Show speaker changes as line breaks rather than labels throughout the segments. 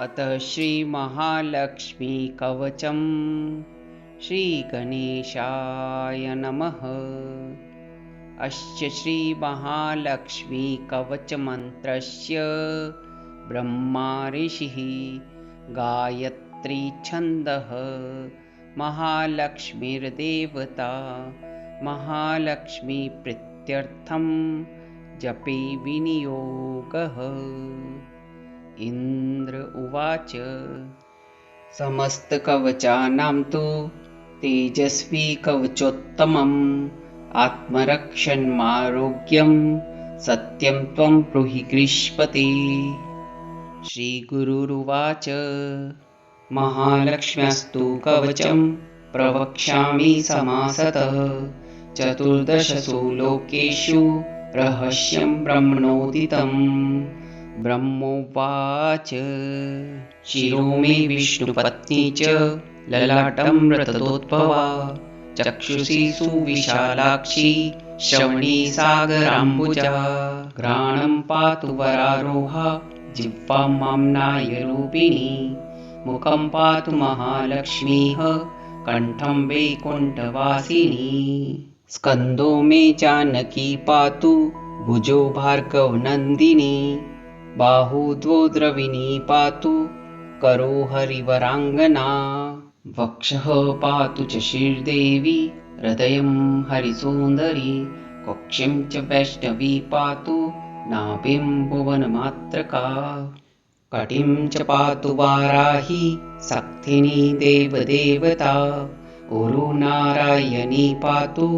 अथ श्रीमहालक्ष्मी कवचम् श्रीगणेशाय नमः। अस्य श्रीमहालक्ष्मी कवचमन्त्रस्य ब्रह्मा ऋषिः गायत्री छन्दः महालक्ष्मीर्देवता महालक्ष्मी प्रीत्यर्थं जपे विनियोगः। इन्द्र उवाच समस्तकवचानां तु तेजस्वी कवचोत्तमम् आत्मरक्षन्मारोग्यं सत्यं त्वं ब्रूहि गृह्स्पते। श्रीगुरुरुवाच महालक्ष्म्यास्तु कवचं प्रवक्ष्यामि समासतः चतुर्दशसु लोकेषु रहस्यं ब्रह्मणोदितम्। ब्रह्मोवाच शिरो मे विष्णुपत्नी च ललाटं रततोद्भवा चक्षुषी सुविशालाक्षी श्रवणी सागराम्बुजा घ्राणं पातु वरारोहा जिह्वा माम्नायरूपिणी मुखं पातु महालक्ष्मीः कण्ठं वैकुण्ठवासिनी स्कन्दो मे जानकी पातु भुजो भार्गवनन्दिनी बाहू द्वौ द्रविणी पातु करो हरिवराङ्गना वक्षः पातु च श्रीदेवी हृदयं हरिसुन्दरी कक्षीं च वैष्णवी पातु नाभिं भुवनमात्रका कटिं च पातु वाराही शक्तिनी देवदेवता उरु नारायणी पातु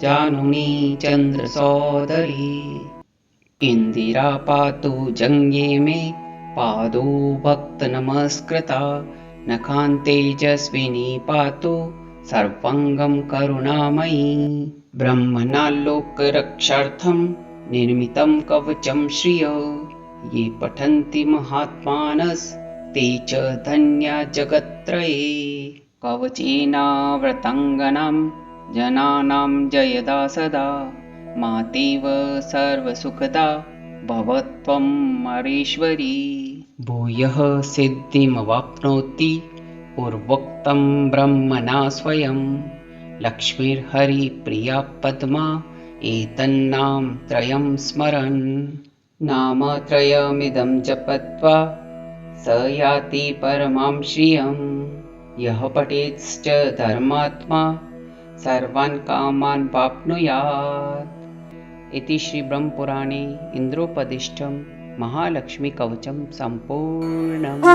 जानुनी चन्द्रसोदरी इन्दिरा पातु जङ्गे मे पादो भक्तनमस्कृता नखान्तेजस्विनी पातु सर्वाङ्गं करुणामयी ब्रह्मणा लोकरक्षार्थं निर्मितं कवचं श्रिय ये पठन्ति महात्मानस्ते च धन्या जगत्त्रये कवचेनावृताङ्गनां जनानां जयदा सदा मातेव सर्वसुखदा भवत्वं महेश्वरी भूयः सिद्धिमवाप्नोति पूर्वोक्तं ब्रह्मणा स्वयं लक्ष्मीर्हरिप्रिया पद्मा एतन्नाम त्रयं स्मरन् नामत्रयमिदं जपत्वा स याति परमां श्रियं यः पठेत्श्च धर्मात्मा सर्वान् कामान् वाप्नुयात्। इति श्रीब्रह्मपुराणे इन्द्रोपदिष्टं महालक्ष्मी कवचं सम्पूर्णम्।